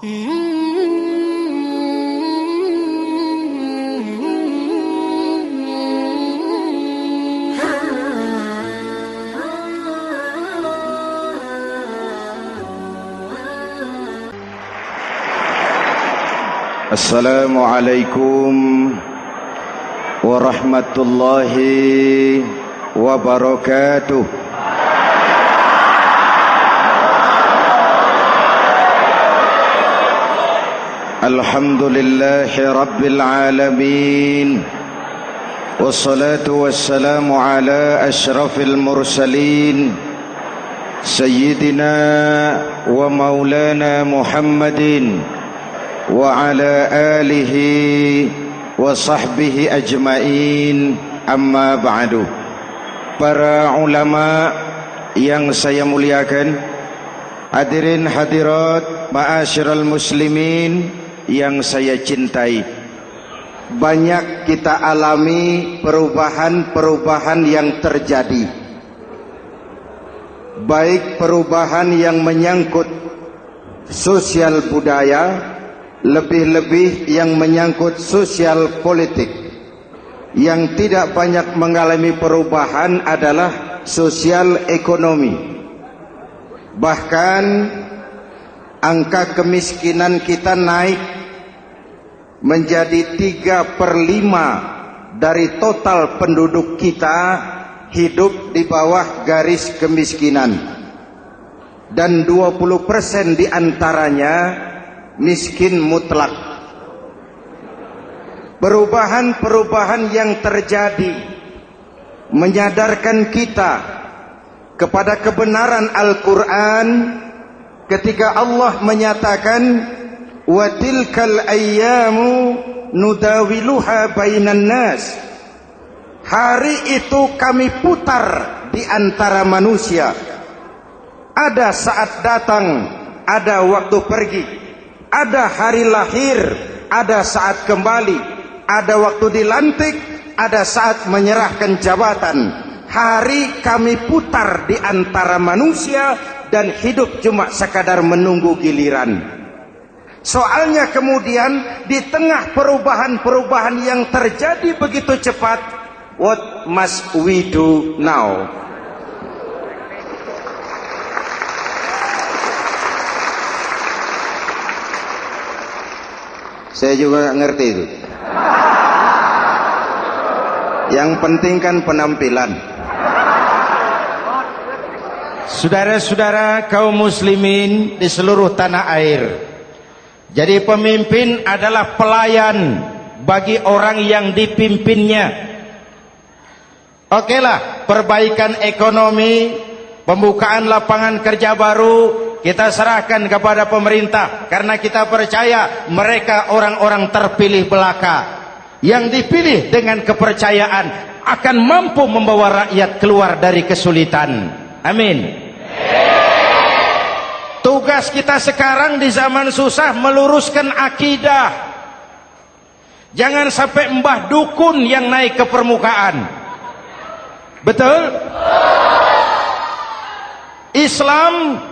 Assalamualaikum warahmatullahi wabarakatuh. Alhamdulillahi rabbil alamin. Wassalatu wassalamu ala asyrafil mursalin Sayyidina wa maulana Muhammadin wa ala alihi wa sahbihi ajmain, amma ba'du. Para ulama yang saya muliakan, hadirin hadirat ma'asyiral muslimin yang saya cintai, banyak kita alami perubahan-perubahan yang terjadi, baik perubahan yang menyangkut sosial budaya, lebih-lebih yang menyangkut sosial politik. Yang tidak banyak mengalami perubahan adalah sosial ekonomi. Bahkan angka kemiskinan kita naik menjadi 3/5 dari total penduduk kita hidup di bawah garis kemiskinan, dan 20% diantaranya miskin mutlak. Perubahan-perubahan yang terjadi menyadarkan kita kepada kebenaran Al-Quran ketika Allah menyatakan wa tilkal ayyamu nudawiluha bainan nas. Hari itu kami putar di antara manusia. Ada saat datang, ada waktu pergi. Ada hari lahir, ada saat kembali, ada waktu dilantik, ada saat menyerahkan jabatan. Hari kami putar di antara manusia dan hidup cuma sekadar menunggu giliran. Soalnya kemudian di tengah perubahan-perubahan yang terjadi begitu cepat, what must we do now? Saya juga nggak ngerti itu. Yang penting kan penampilan. Saudara-saudara kaum muslimin di seluruh tanah air, jadi pemimpin adalah pelayan bagi orang yang dipimpinnya. Okelah, perbaikan ekonomi, pembukaan lapangan kerja baru kita serahkan kepada pemerintah, karena kita percaya mereka orang-orang terpilih belaka yang dipilih dengan kepercayaan akan mampu membawa rakyat keluar dari kesulitan. Amin. Tugas kita sekarang di zaman susah meluruskan akidah. Jangan sampai mbah dukun yang naik ke permukaan. Betul? Islam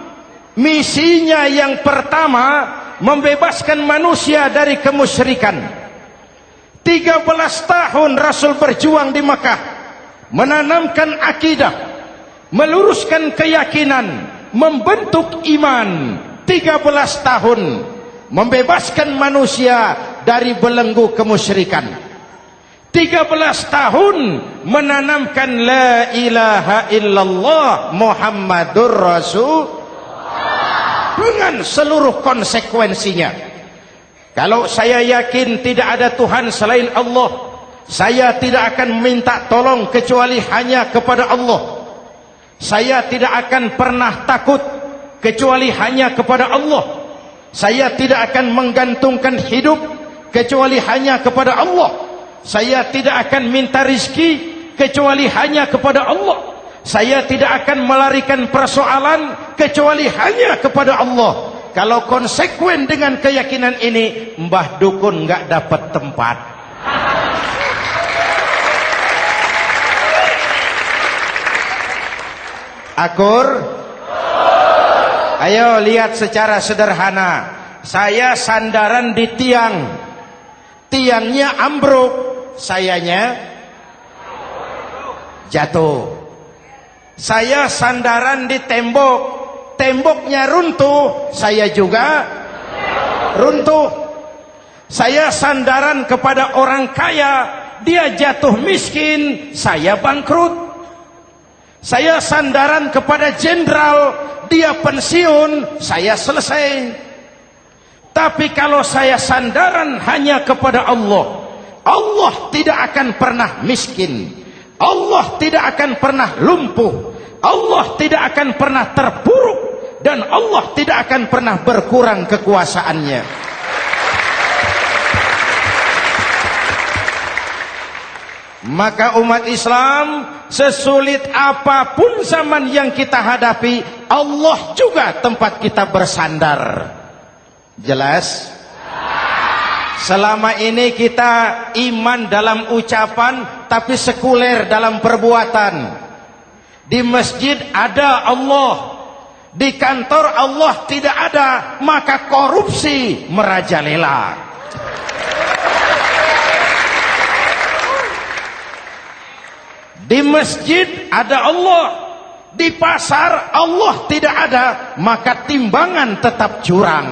misinya yang pertama membebaskan manusia dari kemusyrikan. 13 tahun Rasul berjuang di Mekah, menanamkan akidah, meluruskan keyakinan, membentuk iman. 13 tahun membebaskan manusia dari belenggu kemusyrikan. 13 tahun menanamkan la ilaha illallah Muhammadur Rasul dengan seluruh konsekuensinya. Kalau saya yakin tidak ada Tuhan selain Allah, saya tidak akan minta tolong kecuali hanya kepada Allah. Saya tidak akan pernah takut kecuali hanya kepada Allah. Saya tidak akan menggantungkan hidup kecuali hanya kepada Allah. Saya tidak akan minta rizki kecuali hanya kepada Allah. Saya tidak akan melarikan persoalan kecuali hanya kepada Allah. Kalau konsekuen dengan keyakinan ini, mbah dukun nggak dapat tempat. Akur? Ayo lihat secara sederhana. saya sandaran di tiang, tiangnya ambruk, sayanya jatuh. Saya sandaran di tembok, temboknya runtuh, saya juga runtuh. Saya sandaran kepada orang kaya, dia jatuh miskin, saya bangkrut. Saya sandaran kepada jenderal, dia pensiun, saya selesai. Tapi kalau saya sandaran hanya kepada Allah, Allah tidak akan pernah miskin, Allah tidak akan pernah lumpuh, Allah tidak akan pernah terpuruk, dan Allah tidak akan pernah berkurang kekuasaannya. Maka umat Islam, sesulit apapun zaman yang kita hadapi, Allah juga tempat kita bersandar. Jelas? Selama ini kita iman dalam ucapan, tapi sekuler dalam perbuatan. Di masjid ada Allah, di kantor Allah tidak ada, maka korupsi merajalela. Di masjid ada Allah, di pasar Allah tidak ada, maka timbangan tetap curang.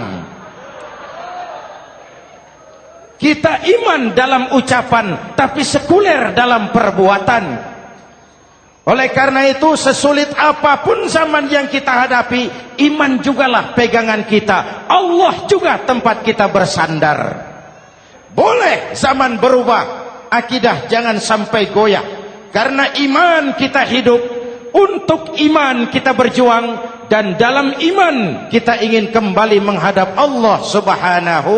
Kita iman dalam ucapan, tapi sekuler dalam perbuatan. Oleh karena itu, sesulit apapun zaman yang kita hadapi, iman jugalah pegangan kita, Allah juga tempat kita bersandar. Boleh zaman berubah, akidah jangan sampai goyah. Karena iman kita hidup, untuk iman kita berjuang, dan dalam iman kita ingin kembali menghadap Allah Subhanahu.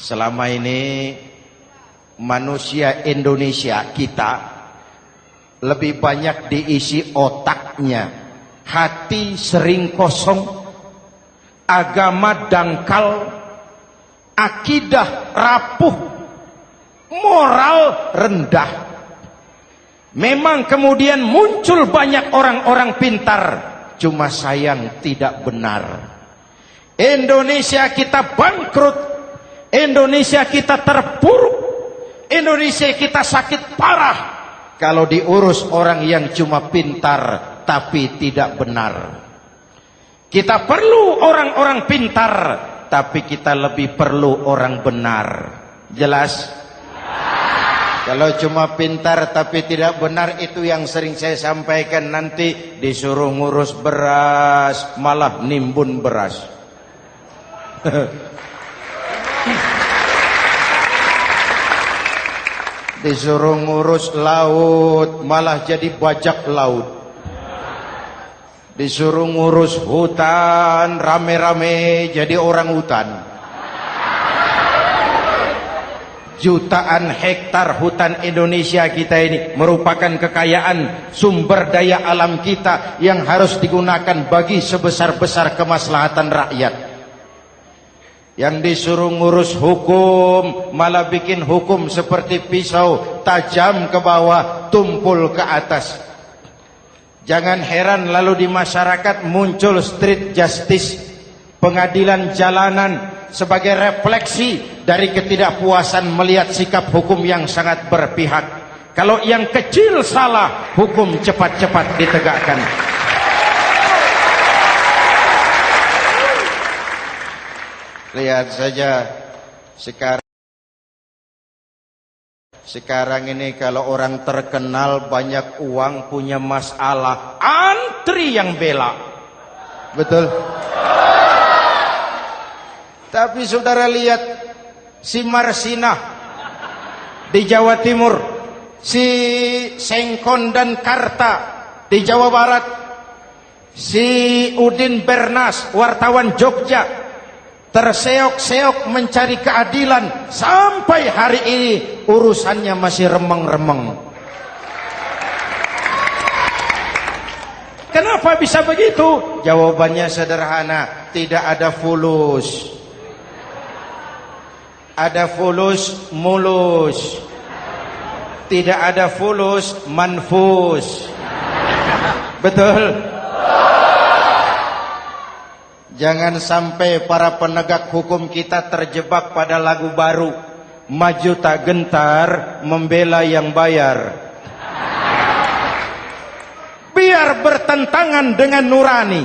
Selama ini manusia Indonesia kita lebih banyak diisi otaknya, hati sering kosong, agama dangkal, akidah rapuh, moral rendah. Memang kemudian muncul banyak orang-orang pintar, cuma sayang tidak benar. Indonesia kita bangkrut, Indonesia kita terpuruk, Indonesia kita sakit parah kalau diurus orang yang cuma pintar tapi tidak benar. Kita perlu orang-orang pintar, tapi kita lebih perlu orang benar. Jelas? Kalau cuma pintar tapi tidak benar, itu yang sering saya sampaikan, nanti disuruh ngurus beras malah nimbun beras. Disuruh ngurus laut malah jadi bajak laut. Disuruh ngurus hutan rame-rame jadi orang hutan. Jutaan hektar hutan Indonesia kita ini merupakan kekayaan sumber daya alam kita yang harus digunakan bagi sebesar-besar kemaslahatan rakyat. Yang disuruh ngurus hukum malah bikin hukum seperti pisau, tajam ke bawah, tumpul ke atas. Jangan heran lalu di masyarakat muncul street justice, pengadilan jalanan, sebagai refleksi dari ketidakpuasan melihat sikap hukum yang sangat berpihak. Kalau yang kecil salah, hukum cepat-cepat ditegakkan. Lihat saja sekarang ini kalau orang terkenal banyak uang punya masalah, antri yang bela. Betul? Tapi saudara lihat si Marsinah di Jawa Timur, si Sengkon dan Karta di Jawa Barat, si Udin Bernas wartawan Jogja, terseok-seok mencari keadilan, sampai hari ini urusannya masih remeng-remeng. Kenapa bisa begitu? Jawabannya sederhana, tidak ada fulus. Ada fulus mulus, tidak ada fulus manfus. Betul? Jangan sampai para penegak hukum kita terjebak pada lagu baru, maju tak gentar membela yang bayar. Biar bertentangan dengan nurani,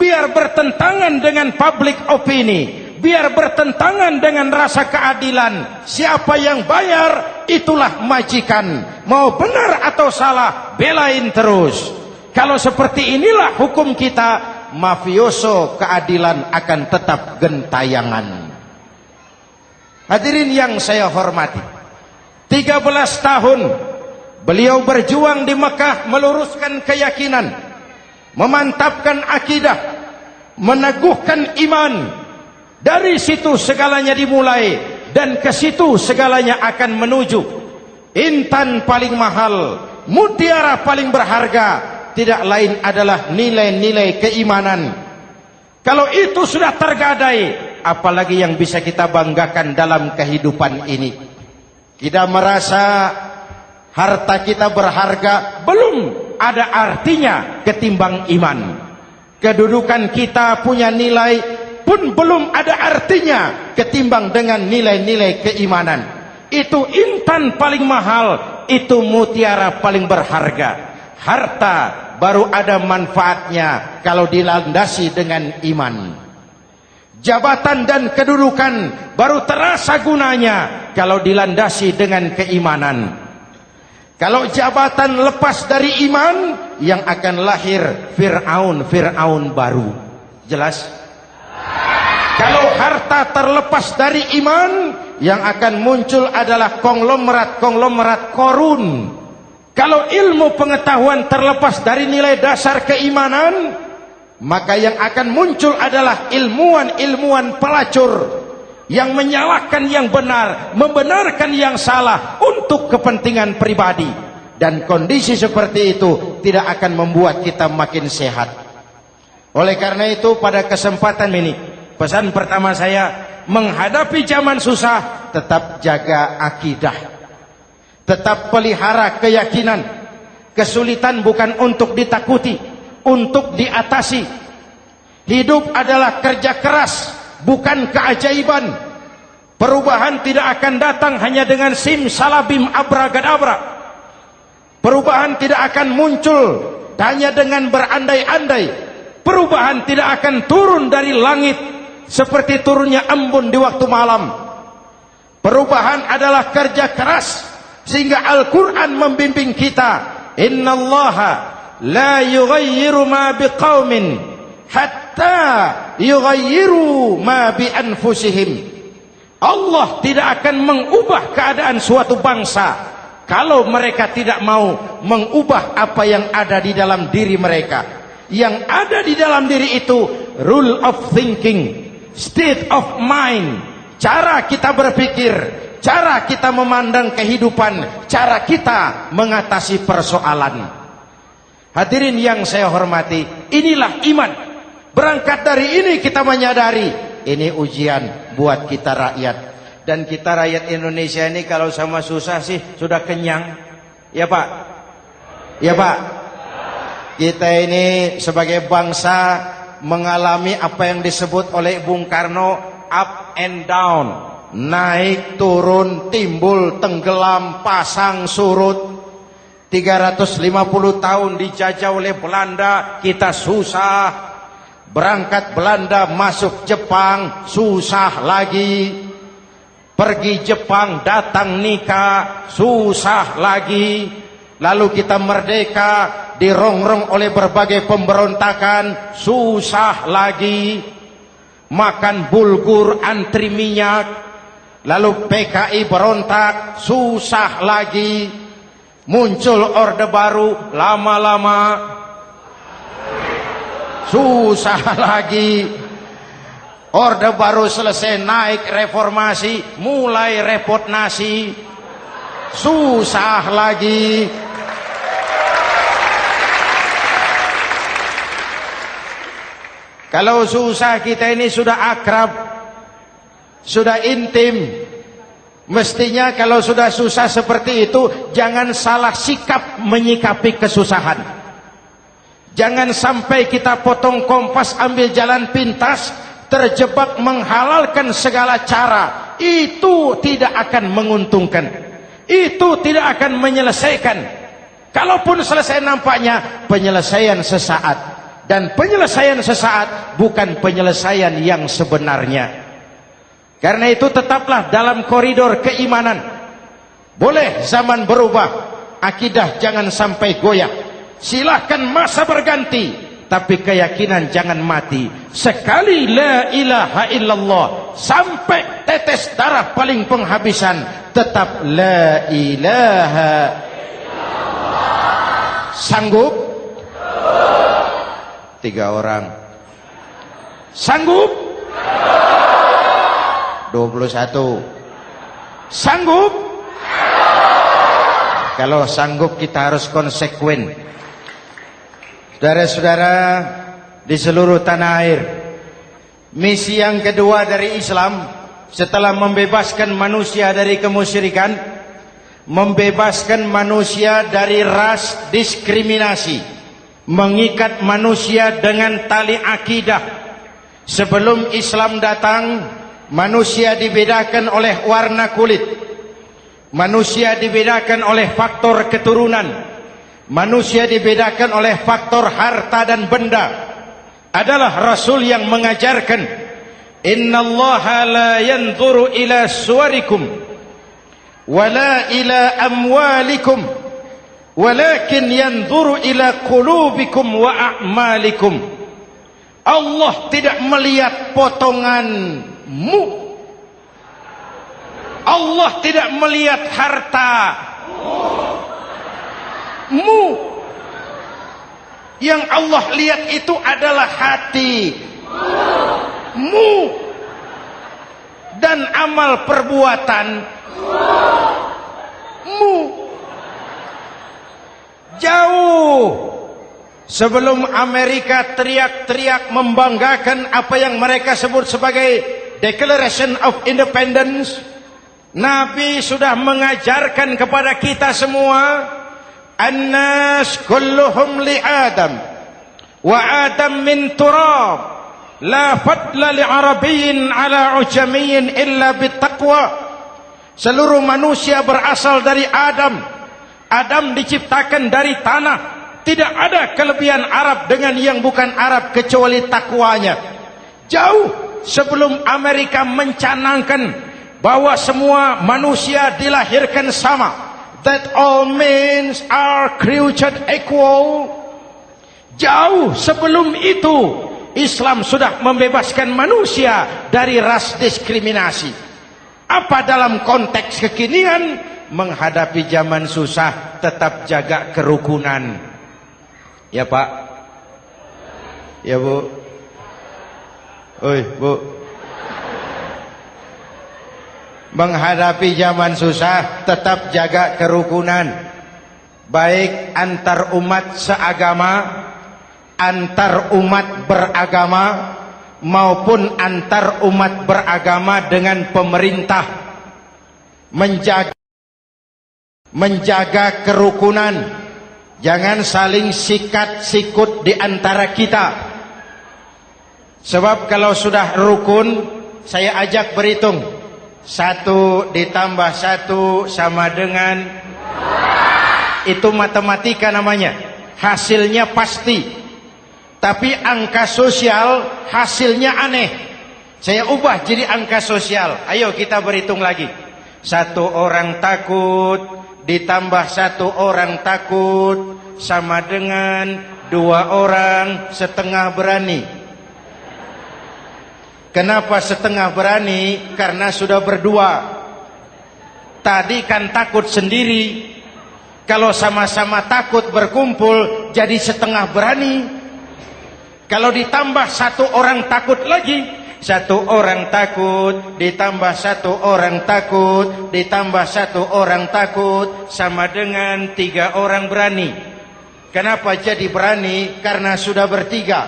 biar bertentangan dengan public opini, biar bertentangan dengan rasa keadilan. Siapa yang bayar, itulah majikan. Mau benar atau salah, belain terus. Kalau seperti inilah hukum kita, mafioso keadilan akan tetap gentayangan. Hadirin yang saya hormati, 13 tahun beliau berjuang di Mekah, meluruskan keyakinan, memantapkan akidah, meneguhkan iman. Dari situ segalanya dimulai, dan ke situ segalanya akan menuju. Intan paling mahal, mutiara paling berharga, tidak lain adalah nilai-nilai keimanan. Kalau itu sudah tergadai, apalagi yang bisa kita banggakan dalam kehidupan ini? Kita merasa harta kita berharga, belum ada artinya ketimbang iman. Kedudukan kita punya nilai pun belum ada artinya ketimbang dengan nilai-nilai keimanan. Itu intan paling mahal, itu mutiara paling berharga. Harta baru ada manfaatnya kalau dilandasi dengan iman. Jabatan dan kedudukan baru terasa gunanya kalau dilandasi dengan keimanan. Kalau jabatan lepas dari iman, yang akan lahir Fir'aun baru. Jelas? Kalau harta terlepas dari iman, yang akan muncul adalah konglomerat Korun. Kalau ilmu pengetahuan terlepas dari nilai dasar keimanan, maka yang akan muncul adalah ilmuwan pelacur yang menyalahkan yang benar, membenarkan yang salah untuk kepentingan pribadi. Dan kondisi seperti itu tidak akan membuat kita makin sehat. Oleh karena itu, pada kesempatan ini, pesan pertama saya, menghadapi zaman susah, tetap jaga akidah. Tetap pelihara keyakinan. Kesulitan bukan untuk ditakuti, untuk diatasi. Hidup adalah kerja keras, bukan keajaiban. Perubahan tidak akan datang hanya dengan simsalabim abragadabra. Perubahan tidak akan muncul hanya dengan berandai-andai. Perubahan tidak akan turun dari langit seperti turunnya embun di waktu malam. Perubahan adalah kerja keras. Sehingga Al-Quran membimbing kita, innallaha la yughayyiru ma biqaumin hatta yughayyiru ma bi anfusihim. Allah tidak akan mengubah keadaan suatu bangsa kalau mereka tidak mau mengubah apa yang ada di dalam diri mereka. Yang ada di dalam diri itu rule of thinking, state of mind, cara kita berpikir, cara kita memandang kehidupan, cara kita mengatasi persoalan. Hadirin yang saya hormati, inilah iman. Berangkat dari ini kita menyadari, ini ujian buat kita rakyat. Dan kita rakyat Indonesia ini kalau sama susah sih sudah kenyang. Ya Pak? Ya Pak? Kita ini sebagai bangsa mengalami apa yang disebut oleh Bung Karno up and down. Naik, turun, timbul, tenggelam, pasang, surut. 350 tahun dijajah oleh Belanda, kita susah. Berangkat Belanda, masuk Jepang, susah lagi. Pergi Jepang, datang nikah, susah lagi. Lalu kita merdeka, dirongrong oleh berbagai pemberontakan, susah lagi. Makan bulgur, antri minyak. Lalu PKI berontak, susah lagi. Muncul orde baru, lama-lama susah lagi. Orde baru selesai, naik reformasi, mulai repot nasi, susah lagi. Kalau susah kita ini sudah akrab, sudah intim. Mestinya kalau sudah susah seperti itu, jangan salah sikap menyikapi kesusahan. Jangan sampai kita potong kompas, ambil jalan pintas, terjebak menghalalkan segala cara. Itu tidak akan menguntungkan, itu tidak akan menyelesaikan. Kalaupun selesai, nampaknya penyelesaian sesaat, dan penyelesaian sesaat bukan penyelesaian yang sebenarnya. Karena itu tetaplah dalam koridor keimanan. Boleh zaman berubah, akidah jangan sampai goyah. Silahkan masa berganti, tapi keyakinan jangan mati. Sekali la ilaha illallah, sampai tetes darah paling penghabisan, tetap la ilaha illallah. Sanggup? 3 orang. Sanggup? 21. Sanggup? Kalau sanggup kita harus konsekuen. Saudara-saudara di seluruh tanah air, misi yang kedua dari Islam setelah membebaskan manusia dari kemusyrikan, membebaskan manusia dari ras diskriminasi, mengikat manusia dengan tali akidah. Sebelum Islam datang, manusia dibedakan oleh warna kulit, manusia dibedakan oleh faktor keturunan, manusia dibedakan oleh faktor harta dan benda. Adalah Rasul yang mengajarkan, innallaha la yanzuru ila suwarikum wala ila amwalikum walakin yanzuru ila qulubikum wa a'malikum. Allah tidak melihat potonganmu, Allah tidak melihat hartamu. Yang Allah lihat itu adalah hatimu dan amal perbuatanmu. Jauh sebelum Amerika teriak-teriak membanggakan apa yang mereka sebut sebagai Declaration of Independence, Nabi sudah mengajarkan kepada kita semua, An-nas kulluhum li Adam wa Adam min turab, la fadla li Arabiyyin ala ujamiyyin illa bittaqwa. Seluruh manusia berasal dari Adam. Adam diciptakan dari tanah. Tidak ada kelebihan Arab dengan yang bukan Arab kecuali takwanya. Jauh sebelum Amerika mencanangkan bahwa semua manusia dilahirkan sama, that all men are created equal. Jauh sebelum itu Islam sudah membebaskan manusia dari ras diskriminasi. Apa dalam konteks kekinian menghadapi zaman susah tetap jaga kerukunan? Ya Pak, ya Bu, oi Bu. Menghadapi zaman susah tetap jaga kerukunan, baik antar umat seagama, antar umat beragama, maupun antar umat beragama dengan pemerintah. Menjaga kerukunan. Jangan saling sikat sikut di antara kita. Sebab kalau sudah rukun, saya ajak berhitung. 1 ditambah 1 sama dengan, itu matematika namanya. Hasilnya pasti. Tapi angka sosial hasilnya aneh. Saya ubah jadi angka sosial. Ayo kita berhitung lagi. 1 orang takut ditambah 1 orang takut sama dengan 2 orang setengah berani. Kenapa setengah berani? Karena sudah berdua. Tadi kan takut sendiri. Kalau sama-sama takut berkumpul jadi setengah berani. Kalau ditambah 1 orang takut lagi, 1 orang takut ditambah 1 orang takut ditambah 1 orang takut sama dengan 3 orang berani. Kenapa jadi berani? Karena sudah bertiga.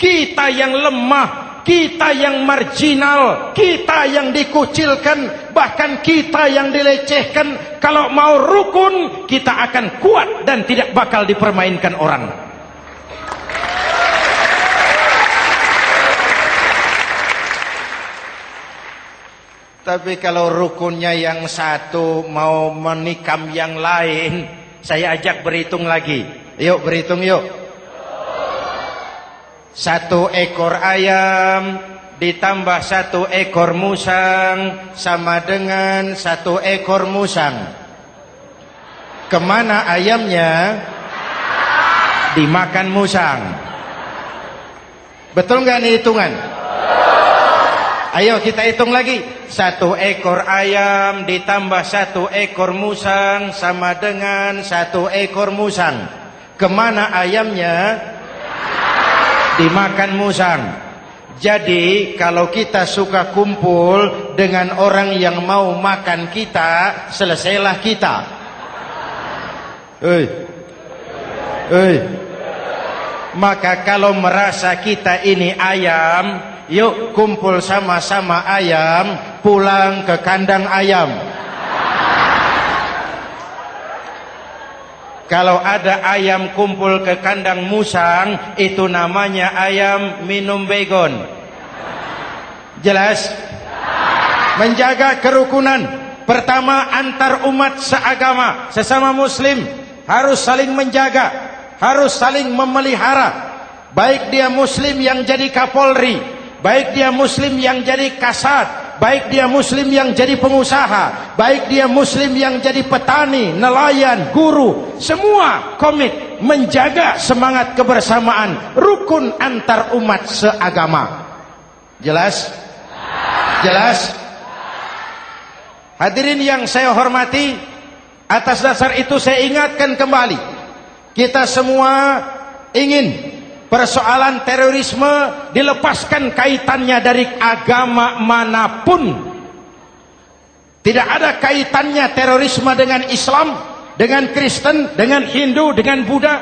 Kita yang lemah, kita yang marginal, kita yang dikucilkan, bahkan kita yang dilecehkan, kalau mau rukun kita akan kuat dan tidak bakal dipermainkan orang. Tapi kalau rukunnya yang satu mau menikam yang lain, saya ajak berhitung lagi. Yuk berhitung yuk. 1 ekor ayam ditambah 1 ekor musang sama dengan 1 ekor musang. Kemana ayamnya? Dimakan musang. Betul nggak nih hitungan? Ayo kita hitung lagi. 1 ekor ayam ditambah 1 ekor musang sama dengan 1 ekor musang. Kemana ayamnya? Dimakan musang. Jadi kalau kita suka kumpul dengan orang yang mau makan kita, selesailah kita. Maka kalau merasa kita ini ayam, yuk kumpul sama-sama ayam, pulang ke kandang ayam. Kalau ada ayam kumpul ke kandang musang, itu namanya ayam minum baygon. Jelas? Menjaga kerukunan. Pertama, antar umat seagama, sesama muslim harus saling menjaga, harus saling memelihara. Baik dia muslim yang jadi kapolri, baik dia muslim yang jadi kasat, baik dia muslim yang jadi pengusaha, baik dia muslim yang jadi petani, nelayan, guru, semua komit menjaga semangat kebersamaan, rukun antar umat seagama. Jelas? Jelas? Hadirin yang saya hormati, atas dasar itu saya ingatkan kembali, kita semua ingin persoalan terorisme dilepaskan kaitannya dari agama manapun. Tidak ada kaitannya terorisme dengan Islam, dengan Kristen, dengan Hindu, dengan Buddha.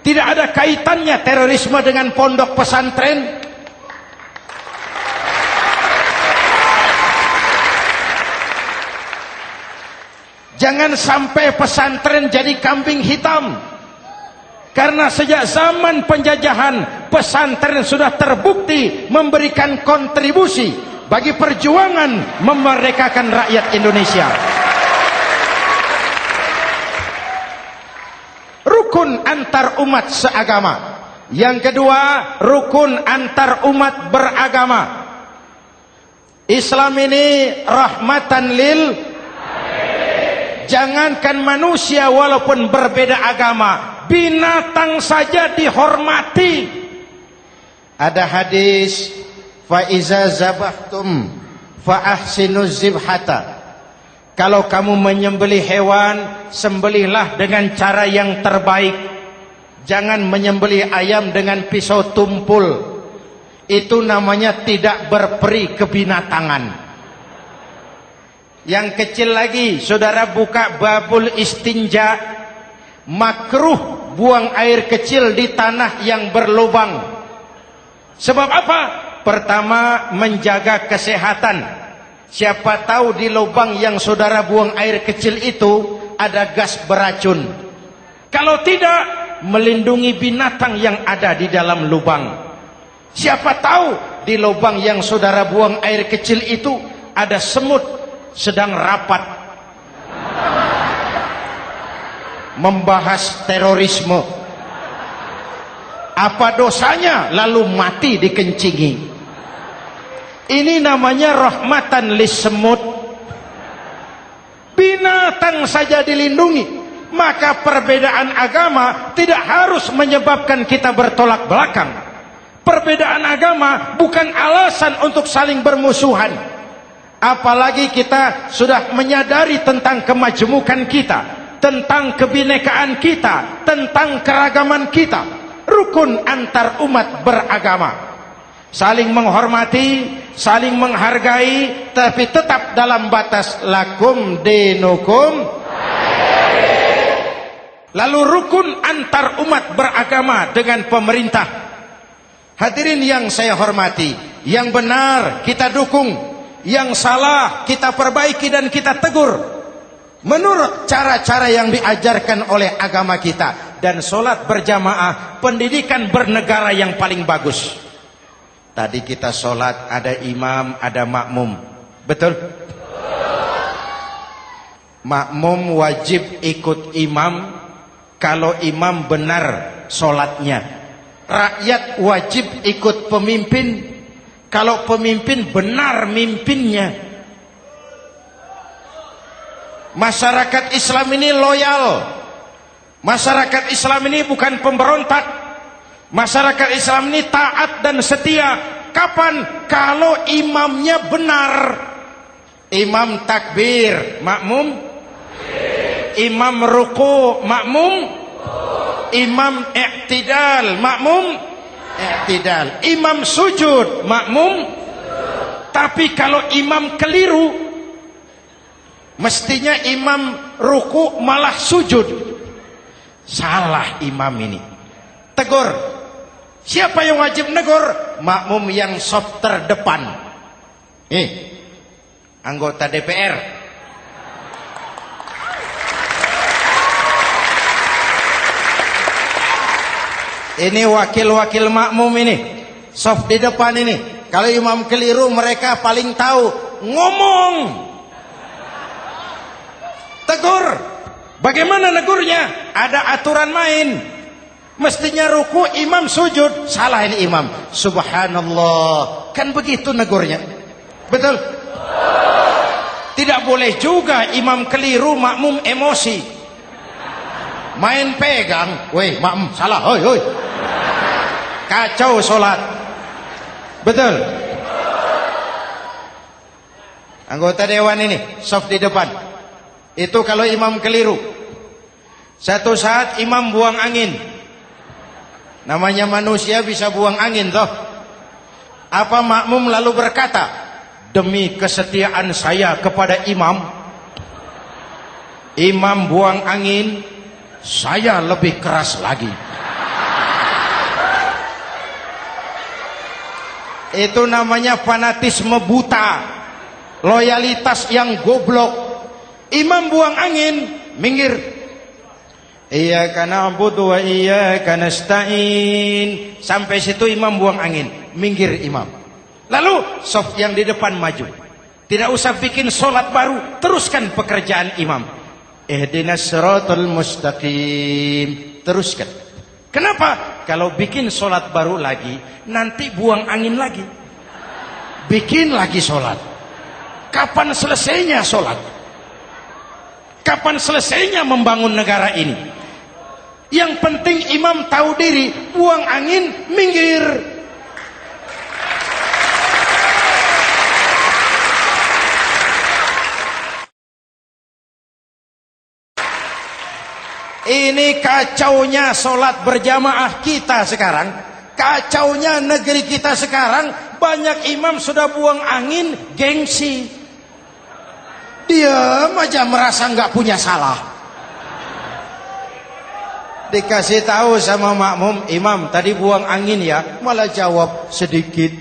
Tidak ada kaitannya terorisme dengan pondok pesantren. Jangan sampai pesantren jadi kambing hitam. Karena sejak zaman penjajahan, pesantren sudah terbukti memberikan kontribusi bagi perjuangan memerdekakan rakyat Indonesia. Rukun antar umat seagama. Yang kedua, rukun antar umat beragama. Islam ini rahmatan lil. Jangankan manusia walaupun berbeda agama, binatang saja dihormati. Ada hadis, fa iza zabahtum fa ahsinuz zibhata. Kalau kamu menyembelih hewan, sembelihlah dengan cara yang terbaik. Jangan menyembelih ayam dengan pisau tumpul. Itu namanya tidak berperi kebinatangan. Yang kecil lagi, saudara buka babul istinja, makruh buang air kecil di tanah yang berlubang. Sebab apa? Pertama, menjaga kesehatan. Siapa tahu di lubang yang saudara buang air kecil itu ada gas beracun. Kalau tidak, melindungi binatang yang ada di dalam lubang. Siapa tahu di lubang yang saudara buang air kecil itu ada semut sedang rapat membahas terorisme. Apa dosanya lalu mati dikencingi? Ini namanya rahmatan lis semut. Binatang saja dilindungi. Maka perbedaan agama tidak harus menyebabkan kita bertolak belakang. Perbedaan agama bukan alasan untuk saling bermusuhan. Apalagi kita sudah menyadari tentang kemajemukan kita, tentang kebinekaan kita, tentang keragaman kita. Rukun antar umat beragama. Saling menghormati, saling menghargai, tapi tetap dalam batas lakum dinukum. Lalu rukun antar umat beragama dengan pemerintah. Hadirin yang saya hormati, yang benar kita dukung, yang salah kita perbaiki dan kita tegur menurut cara-cara yang diajarkan oleh agama kita. Dan sholat berjamaah, pendidikan bernegara yang paling bagus. Tadi kita sholat ada imam, ada makmum, betul? makmum wajib ikut imam kalau imam benar sholatnya. Rakyat wajib ikut pemimpin kalau pemimpin benar mimpinnya. Masyarakat Islam ini loyal. Masyarakat Islam ini bukan pemberontak. Masyarakat Islam ini taat dan setia. Kapan? Kalau imamnya benar. Imam takbir, makmum. Imam ruku, makmum. Imam i'tidal, makmum. I'tidal. Imam sujud, makmum. Tapi kalau imam keliru, mestinya imam ruku malah sujud. Salah imam ini. Tegur. Siapa yang wajib negur? Makmum yang saf terdepan. Anggota DPR. Ini wakil-wakil makmum ini. Saf di depan ini. Kalau imam keliru mereka paling tahu. Ngomong. Tegur. Bagaimana negurnya? Ada aturan main. Mestinya ruku imam sujud. Salah ini imam. Subhanallah. Kan begitu negurnya. Betul? Tidak boleh juga imam keliru makmum emosi. Main pegang. Weh makmum salah. Hoi hoi. Kacau sholat. Betul? Anggota dewan ini saf di depan. Itu kalau imam keliru. Satu saat imam buang angin. Namanya manusia bisa buang angin toh. Apa makmum lalu berkata, demi kesetiaan saya kepada imam, imam buang angin, saya lebih keras lagi. Itu namanya fanatisme buta, loyalitas yang goblok. Imam buang angin, minggir. Iyyaka na'budu wa iyyaka nasta'in. Sampai situ imam buang angin, minggir imam. Lalu saf yang di depan maju. Tidak usah bikin solat baru, teruskan pekerjaan imam. Ihdinas siratal mustaqim. Teruskan. Kenapa? Kalau bikin solat baru lagi, nanti buang angin lagi. Bikin lagi solat. Kapan selesainya solat? Kapan selesainya membangun negara ini? Yang penting imam tahu diri, buang angin, minggir. Ini kacaunya solat berjamaah kita sekarang. Kacaunya negeri kita sekarang. Banyak imam sudah buang angin, gengsi. Diam aja merasa nggak punya salah. Dikasih tahu sama makmum, imam tadi buang angin ya, malah jawab sedikit.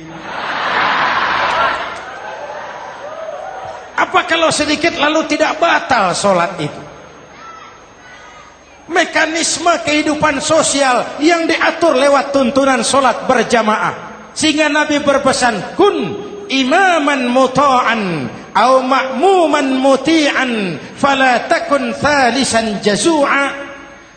Apa kalau sedikit lalu tidak batal solat itu? Mekanisme kehidupan sosial yang diatur lewat tuntunan solat berjamaah. Sehingga Nabi berpesan, kun imaman muta'an au ma'muman muti'an fala takun thalisan jazu'a.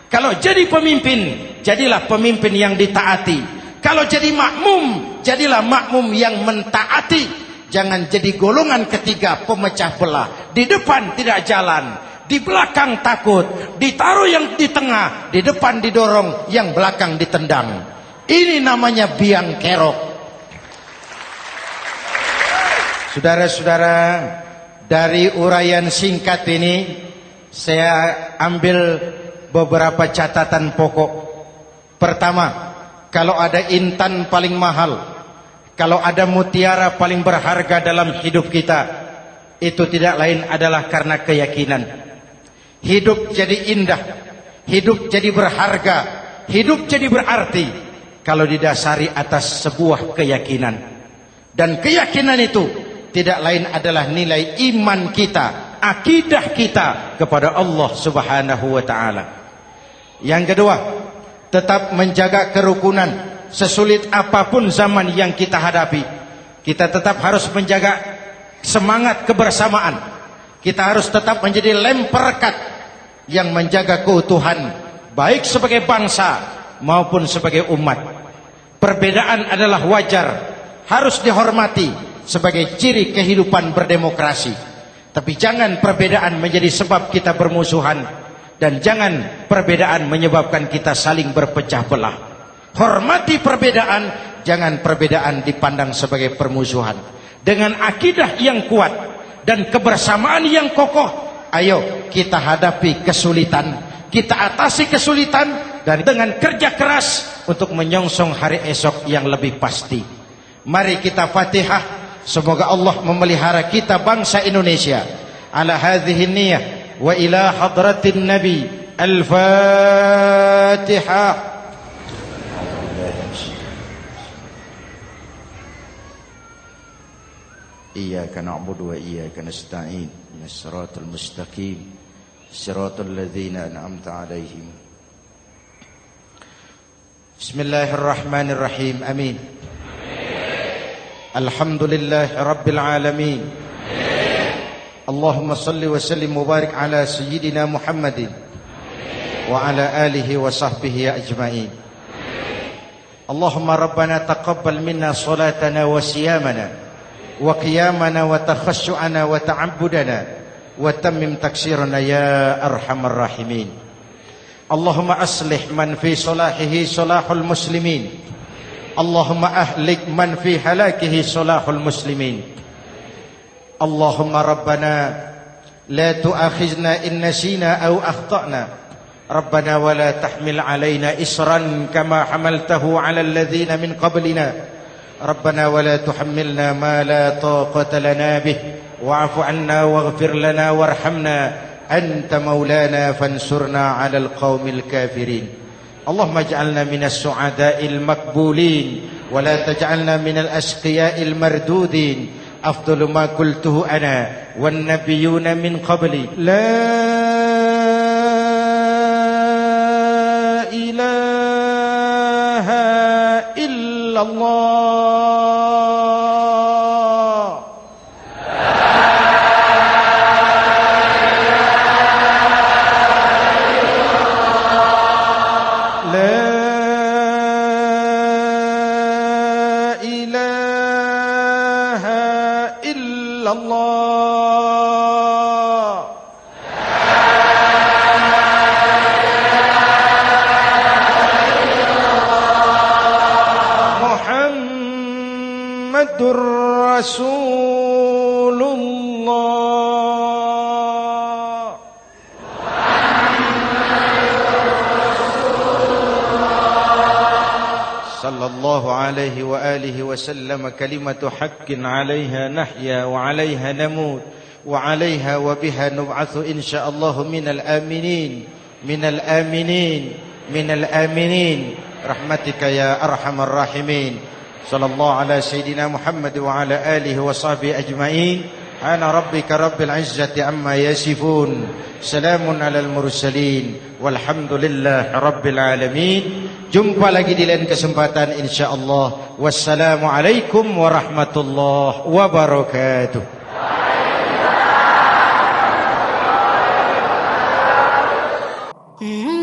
Kalau jadi pemimpin, jadilah pemimpin yang ditaati. Kalau jadi makmum, jadilah makmum yang mentaati. Jangan jadi golongan ketiga pemecah belah. Di depan tidak jalan, di belakang takut, ditaruh yang di tengah, di depan didorong, yang belakang ditendang. Ini namanya biang kerok. Saudara-saudara, dari uraian singkat ini saya ambil beberapa catatan pokok. Pertama, kalau ada intan paling mahal, kalau ada mutiara paling berharga dalam hidup kita, itu tidak lain adalah karena keyakinan. Hidup jadi indah, hidup jadi berharga, hidup jadi berarti kalau didasari atas sebuah keyakinan. Dan keyakinan itu tidak lain adalah nilai iman kita, akidah kita kepada Allah Subhanahu wa taala. Yang kedua, tetap menjaga kerukunan. Sesulit apapun zaman yang kita hadapi, kita tetap harus menjaga semangat kebersamaan. Kita harus tetap menjadi lem perekat yang menjaga keutuhan, baik sebagai bangsa maupun sebagai umat. Perbedaan adalah wajar, harus dihormati sebagai ciri kehidupan berdemokrasi. Tapi jangan perbedaan menjadi sebab kita bermusuhan, dan jangan perbedaan menyebabkan kita saling berpecah belah. Hormati perbedaan, jangan perbedaan dipandang sebagai permusuhan. Dengan akidah yang kuat dan kebersamaan yang kokoh, ayo kita hadapi kesulitan, kita atasi kesulitan, dan dengan kerja keras untuk menyongsong hari esok yang lebih pasti. Mari kita Fatihah, semoga Allah memelihara kita bangsa Indonesia. Ala hadhihi niyah wa ila hadratin Nabi. Al-Fatihah. Iyyaka na'budu wa iyyaka nasta'in. Ihdinas siratal mustaqim. Siratal ladzina an'amta 'alaihim. Bismillahirrahmanirrahim. Amin. Alhamdulillahi rabbil alamin. Allahumma salli wa sallim mubarak ala sayyidina Muhammadin wa ala alihi wa sahbihi ajma'in. Allahumma rabbana taqabbal minna salatana wa siyamana wa qiyamana wa takhassu'ana wa ta'abbudana wa tammim taksirana ya arhamar rahimin. Allahumma aslih man fi salahihi salahul muslimin. Allahumma ahlik man fi halakihi salahul muslimin. Allahumma rabbana la tu'akhizna in nasina aw akhtana. Rabbana wa la tahmil alaina isran kama hamaltahu ala alladhina min qablina. ربنا ولا تحملنا ما لا طاقة لنا به واعف عنا واغفر لنا وارحمنا أنت مولانا فانصرنا على القوم الكافرين. اللهم اجعلنا من السعداء المقبولين ولا تجعلنا من الأشقياء المردودين. أفضل ما قلته أنا والنبيون من قبلي لا إله إلا الله. Rasulullah. Sallallahu alaihi wa alihi wa sallam. Kalimatu haqqin 'alaiha nahya wa 'alaiha namut wa 'alaiha wa biha nub'atsu insyaallah minal aminin minal aminin minal aminin rahmatika ya arhamar rahimin. Sallallahu ala sayyidina Muhammad wa ala alihi wa sahbihi ajma'in. Ana rabbika rabbil izzati amma yasifun. Salamun alal mursalin. Walhamdulillahi rabbil alamin. Jumpa lagi di lain kesempatan insyaallah. Wassalamualaikum warahmatullahi wabarakatuh. Mm-hmm.